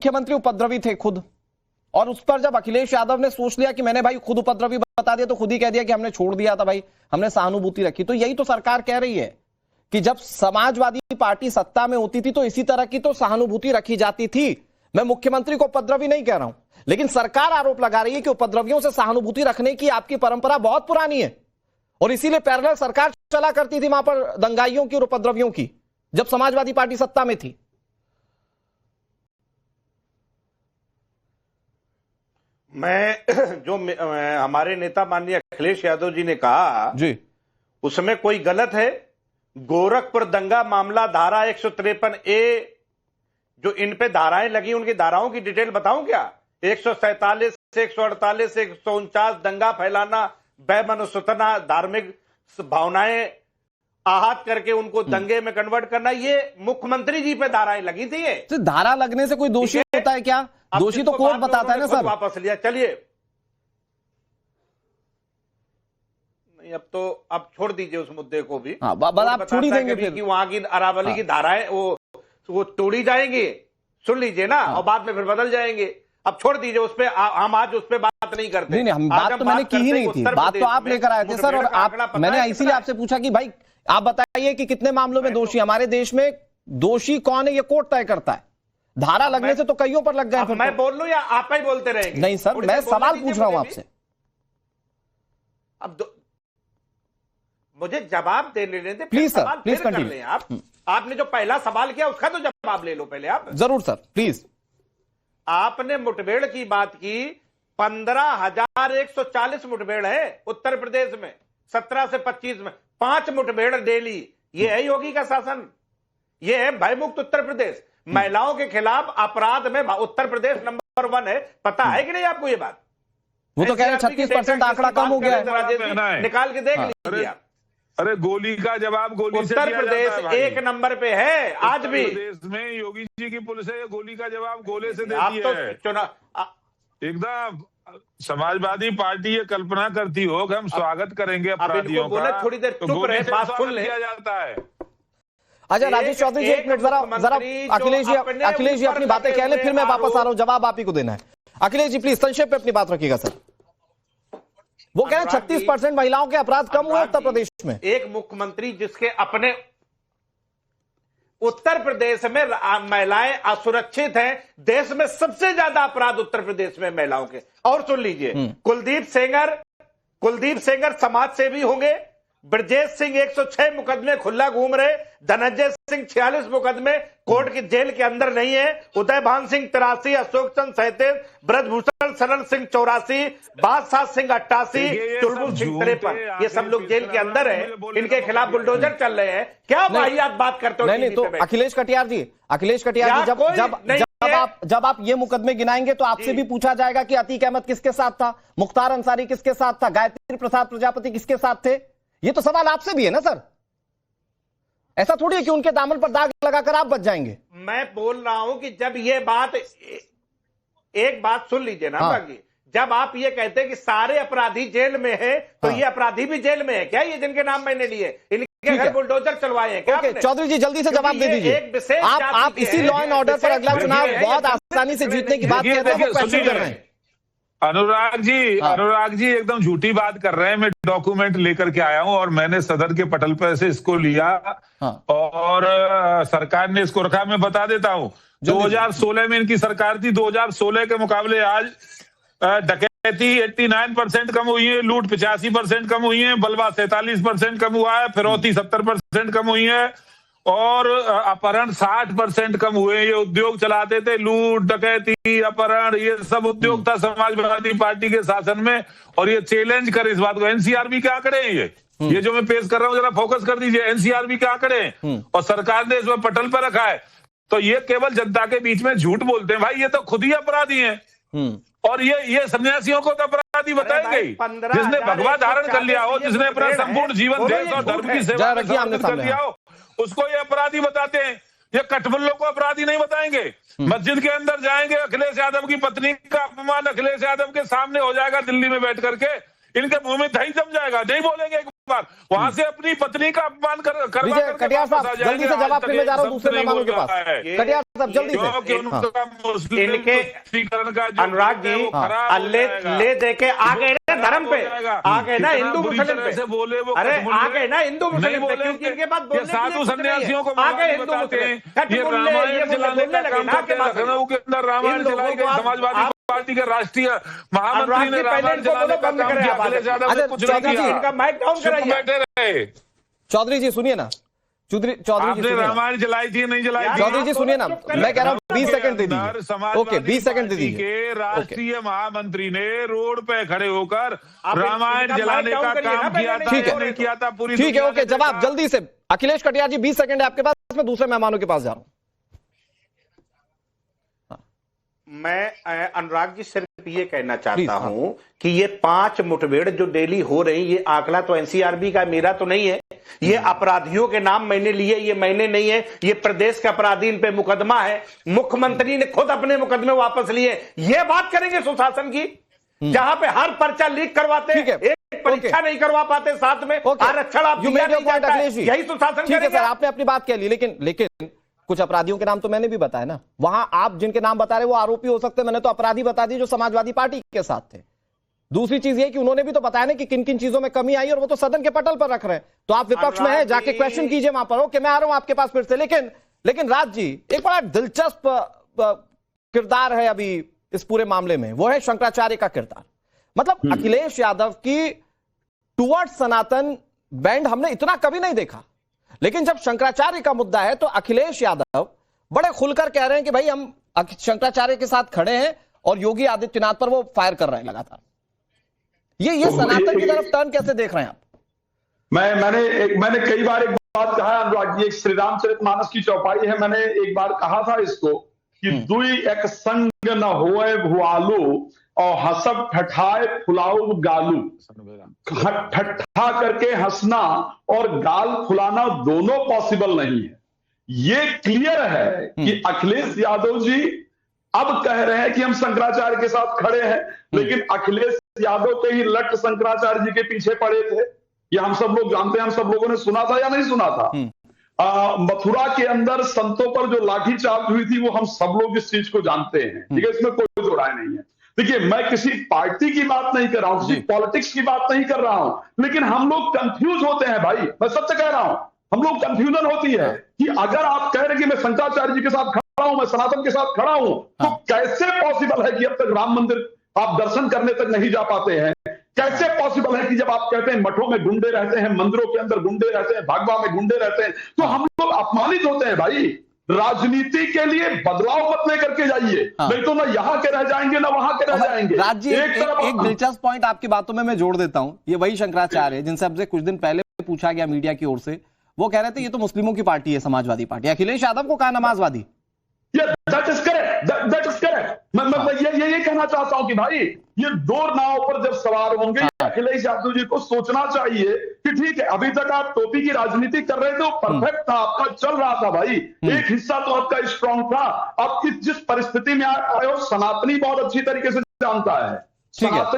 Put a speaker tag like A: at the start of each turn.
A: मुख्यमंत्री उपद्रवी थे खुद, और उस पर जब अखिलेश यादव ने सोच लिया कि मैंने भाई खुद उपद्रवी बता दिया, तो खुद ही कह दिया कि हमने छोड़ दिया था भाई, हमने सहानुभूति रखी। तो यही तो सरकार कह रही है कि जब समाजवादी पार्टी सत्ता में होती थी तो इसी तरह की तो सहानुभूति रखी जाती थी। मैं मुख्यमंत्री को उपद्रवी नहीं कह रहा हूं, लेकिन सरकार आरोप लगा रही है कि उपद्रवियों से सहानुभूति रखने की आपकी परंपरा बहुत पुरानी है, और इसीलिए पैरेलल सरकार चला करती थी वहां पर दंगाइयों की और उपद्रवियों की, जब समाजवादी पार्टी सत्ता में थी।
B: हमारे नेता माननीय अखिलेश यादव जी ने कहा
A: जी,
B: उसमें कोई गलत है। गोरखपुर दंगा मामला धारा 153A, जो इन पे धाराएं लगी, उनकी धाराओं की डिटेल बताऊं क्या? 147 से 148 से 149 दंगा फैलाना, बेमनुष्यता, धार्मिक भावनाएं आहत करके उनको दंगे में कन्वर्ट करना, ये मुख्यमंत्री जी पे धाराएं लगी थी। ये
A: धारा लगने से कोई दोषी होता है क्या? दोषी तो कोर्ट बताता है ना सर।
B: वापस लिया, चलिए नहीं, अब छोड़ दीजिए उस मुद्दे को भी।
A: हाँ, आप छोड़ ही देंगे फिर
B: कि वहां की अरावली की धाराएं वो तोड़ी जाएंगी, सुन लीजिए ना, और बाद में फिर बदल जाएंगे। अब छोड़ दीजिए उस पे, हम आज उस पे बात नहीं करते।
A: नहीं, हम बात तो मैंने की ही नहीं थी, बात तो आप लेकर आए थे सर, और आप, मैंने इसीलिए आपसे पूछा कि भाई आप बताइए कि कितने मामलों में दोषी, हमारे देश में दोषी कौन है ये कोर्ट तय करता है। धारा लगने से तो कईयों पर लग गए।
B: मैं बोल लूं या आप ही बोलते रहेंगे?
A: नहीं सर, मैं सवाल पूछ रहा हूं आपसे।
B: अब मुझे जवाब देने दें
A: प्लीज सर, प्लीज कंटिन्यू।
B: आपने जो पहला सवाल किया उसका तो जवाब ले लो पहले आप।
A: जरूर सर, प्लीज।
B: आपने मुठभेड़ की बात की, 15,140 मुठभेड़ है उत्तर प्रदेश में, 17 से 25 में 5 मुठभेड़ डेली। ये है योगी का शासन, ये है भयमुक्त उत्तर प्रदेश। महिलाओं के खिलाफ अपराध में उत्तर प्रदेश नंबर 1 है। पता है कि नहीं आपको ये बात?
A: वो तो कह रहे हैं 36% आंकड़ा कम हो गया है,
B: निकाल के देख लीजिए आप।
C: अरे गोली का जवाब गोली से
B: उत्तर प्रदेश 1 नंबर पे है आज भी।
C: प्रदेश में योगी जी की पुलिस है, गोली का जवाब गोले से देती है। एकदम समाजवादी पार्टी ये कल्पना करती हो कि हम स्वागत करेंगे अपराधियों का,
B: थोड़ी देर चुप रहे, बात सुन ले।
C: किया जाता है।
A: अच्छा राजेश चौधरी जी, एक मिनट जरा अखिलेश जी अपनी बातें कह लें, फिर मैं वापस आ रहा हूं, जवाब आप ही को देना है। अखिलेश जी प्लीज संक्षेप में अपनी बात रखिएगा सर। वो कह रहे हैं 36% महिलाओं के अपराध कम हुए उत्तर प्रदेश में।
B: एक मुख्यमंत्री जिसके अपने उत्तर प्रदेश में महिलाएं असुरक्षित हैं, देश में सबसे ज्यादा अपराध उत्तर प्रदेश में महिलाओं के। और सुन लीजिए, कुलदीप सेंगर समाज सेवी होंगे, ब्रजेश सिंह 106 मुकदमे खुला घूम रहे, धनंजय सिंह 46 मुकदमे कोर्ट की जेल के अंदर नहीं है, उदय भान सिंह 83, अशोक चंद 37, ब्रजभूषण शरण सिंह 84, बादशाह सिंह 88, चुलबुल सिंह 53, ये सब लोग जेल के अंदर है। इनके खिलाफ बुलडोजर चल रहे हैं। क्या वाहियात बात करते हो?
A: नहीं, तो अखिलेश कटियार जी जब आप ये मुकदमे गिनाएंगे तो आपसे भी पूछा जाएगा कि अतीक अहमद किसके साथ था, मुख्तार अंसारी किसके साथ था, गायत्री प्रसाद प्रजापति किसके साथ थे। ये तो सवाल आपसे भी है ना सर। ऐसा थोड़ी है कि उनके दामन पर दाग लगाकर आप बच जाएंगे।
B: मैं बोल रहा हूं कि जब ये बात, एक बात सुन लीजिए ना बाकी, जब आप ये कहते हैं कि सारे अपराधी जेल में है, तो ये अपराधी भी जेल में है क्या? ये जिनके नाम मैंने लिए, इनके घर बुलडोजर चलवाए हैं क्या?
A: चौधरी जी जल्दी से जवाब दे दीजिए। आप इसी लॉ एंड ऑर्डर पर अगला चुनाव बहुत आसानी से जीतने की बात कर रहे हैं।
C: अनुराग जी एकदम झूठी बात कर रहे हैं। मैं डॉक्यूमेंट लेकर के आया हूं और मैंने सदन के पटल पर से इसको लिया। और सरकार ने इसको रखा। मैं बता देता हूं, 2016 में इनकी सरकार थी, 2016 के मुकाबले आज डकैती 89% कम हुई है, लूट 85% कम हुई है, बलवा 47% कम हुआ है, फिरौती 70% कम हुई है, और अपहरण 60% कम हुए। ये उद्योग चलाते थे, लूट डकैती अपहरण, ये सब उद्योग था समाजवादी पार्टी के शासन में। और ये चैलेंज कर इस बात को, एनसीआरबी के आंकड़े हैं ये जो मैं पेश कर रहा हूं, जरा फोकस कर दीजिए। एनसीआरबी के आंकड़े हैं और सरकार ने इसमें पटल पर रखा है। तो ये केवल जनता के बीच में झूठ बोलते हैं। भाई ये तो खुद ही अपराधी हैं। और ये सन्यासियों को तो अपराधी बताएंगे, जिसने भगवा धारण कर लिया हो, जिसने अपना संपूर्ण जीवन देश और धर्म की सेवा में समर्पित कर दिया हो, उसको ये अपराधी बताते हैं। ये कठबुल्लों को अपराधी नहीं बताएंगे। मस्जिद के अंदर जाएंगे, अखिलेश यादव की पत्नी का अपमान अखिलेश यादव के सामने हो जाएगा दिल्ली में बैठ करके, इनके मुंह में दही जम जाएगा, नहीं बोलेंगे। बार वहां से अपनी पत्नी का अपमान करवा
A: विजय
C: करके
A: कटियार
C: वापस आ
A: साहब
C: जाएंगे।
A: जल्दी से जवाब, फिर मैं जा रहा हूं दूसरे मेहमानों के पास। कटियार साहब जल्दी से।
C: क्योंकि उनका मुस्लिम
B: इनके
C: तुष्टीकरण का जो
B: अनुराग जी ले देके आ गए ना धर्म पे, आ गए ना हिंदू मुस्लिम पे,
C: बोले वो
B: अरे आ गए ना हिंदू मुस्लिम पे, क्योंकि इनके बाद बोलने के लिए
C: साधु
B: कुछ नहीं है।
C: सन्यासियों को
B: आ गए हिंदू
C: बताते हैं
B: मुस्लिम,
C: ये रामायण चलाने का काम करते हैं। लखनऊ के अंदर रामायण चलाई गई, समाजवादी पार्टी के राष्ट्रीय महामंत्री ने रामायण चलाने का काम किया, अखिलेश यादव ने कुछ नहीं किया।
B: इनका माइक डाउन कराइए।
C: बैठे रहे।
A: चौधरी जी सुनिए ना, चौधरी जी
C: आपने
A: सुनिए ना।
C: रामायण चलाई थी नहीं चलाई थी?
A: चौधरी जी सुनिए ना, मैं कह रहा हूँ 20 सेकंड दे दीजिए। ओके 20 सेकंड दे दीजिए।
C: के राष्ट्रीय महामंत्री ने रोड पे खड़े होकर रामायण जलाने का काम किया था,
A: ठीक है,
C: नहीं किया था पूरी
A: ठीक है,
C: दुनिया
A: ओके
C: ने
A: जवाब
C: देखा।
A: जल्दी से। अखिलेश कटियार जी 20 सेकंड है आपके पास, मैं दूसरे मेहमानों के पास जा रहा हूं।
B: मैं अनुराग जी सिर्फ ये कहना चाहता हूं कि ये 5 मुठभेड़ जो डेली हो रही, ये आंकड़ा तो एनसीआरबी का, मेरा तो नहीं है। ये अपराधियों के नाम मैंने लिए, ये मैंने नहीं है, ये प्रदेश के अपराधी, इन पे मुकदमा है। मुख्यमंत्री ने खुद अपने मुकदमे वापस लिए। ये बात करेंगे सुशासन की, जहां पे हर पर्चा लीक करवाते हैं, एक परीक्षा नहीं करवा पाते, साथ में आरक्षण आप दिया नहीं जाता है। यही सुशासन
A: ठीक है
B: करेंगे।
A: सर, आपने अपनी बात कह ली, लेकिन कुछ अपराधियों के नाम तो मैंने भी बताया ना। वहां आप जिनके नाम बता रहे वो आरोपी हो सकते हैं, मैंने तो अपराधी बता दिए जो समाजवादी पार्टी के साथ थे। दूसरी चीज ये कि उन्होंने भी तो बताया ना कि किन किन चीजों में कमी आई, और वो तो सदन के पटल पर रख रहे हैं। तो आप विपक्ष में हैं, जाके क्वेश्चन कीजिए वहां पर। ओके मैं आ रहा हूं आपके पास फिर से। लेकिन राज जी, एक बड़ा दिलचस्प किरदार है अभी इस पूरे मामले में, वो है शंकराचार्य का किरदार। मतलब अखिलेश यादव की टुवर्ड्स सनातन बैंड हमने इतना कभी नहीं देखा, लेकिन जब शंकराचार्य का मुद्दा है तो अखिलेश यादव बड़े खुलकर कह रहे हैं कि भाई हम शंकराचार्य के साथ खड़े हैं, और योगी आदित्यनाथ पर वो फायर कर रहे हैं लगातार। ये सनातन की तरफ टर्न कैसे देख रहे हैं आप?
D: मैंने कई बार एक बात कहा है अनुराग जी, एक श्री रामचरितमानस की चौपाई है, मैंने एक बार कहा था इसको कि दुई एक संग न होए भुआलू और हसब ठठाए फुलाऊ गालू। ठट्ठा करके हंसना और गाल फुलाना दोनों पॉसिबल नहीं है। ये क्लियर है कि अखिलेश यादव जी अब कह रहे हैं कि हम शंकराचार्य के साथ खड़े हैं, लेकिन अखिलेश यादव के ही लट शंकराचार्य जी के पीछे पड़े थे। ये हम सब लोग जानते हैं, हम सब लोगों ने सुना था या नहीं सुना था। मथुरा के अंदर संतों पर जो लाठीचार्ज हुई थी, वो हम सब लोग इस चीज को जानते हैं। ठीक है, इसमें कोई दो राय नहीं है। देखिए, मैं किसी पार्टी की बात नहीं कर रहा हूं, किसी पॉलिटिक्स की बात नहीं कर रहा हूं, लेकिन हम लोग कंफ्यूज होते हैं भाई। मैं सच कह रहा हूं, हम लोग कंफ्यूजन होती है कि अगर आप कह रहे हैं कि मैं शंकराचार्य जी के साथ खड़ा हूं, मैं सनातन के साथ खड़ा हूं, तो कैसे पॉसिबल है कि अब तक राम मंदिर आप दर्शन करने तक नहीं जा पाते हैं? कैसे पॉसिबल है कि जब आप कहते हैं मठों में गुंडे रहते हैं, मंदिरों के अंदर गुंडे रहते हैं, भागवा में गुंडे रहते हैं, तो हम लोग अपमानित होते हैं भाई। राजनीति के लिए बदलाव मत लेकर के जाइए, नहीं तो ना यहाँ के रह जाएंगे ना वहां के रह जाएंगे।
A: राज जी, एक दिलचस्प पॉइंट आपकी बातों में मैं जोड़ देता हूं। ये वही शंकराचार्य है जिनसे हमसे कुछ दिन पहले पूछा गया मीडिया की ओर से, वो कह रहे थे ये तो मुस्लिमों की पार्टी है, समाजवादी पार्टी। अखिलेश यादव को कहा नमाजवादी।
D: That is correct. मैं ये कहना चाहता हूं कि भाई ये दो नाव पर जब सवार होंगे, अखिलेश यादव जी को सोचना चाहिए कि ठीक है, अभी तक आप टोपी की राजनीति कर रहे थे, वो परफेक्ट था, आपका चल रहा था भाई, एक हिस्सा तो आपका स्ट्रांग था। आप जिस परिस्थिति में आए हो, सनातनी बहुत अच्छी तरीके से जानता है।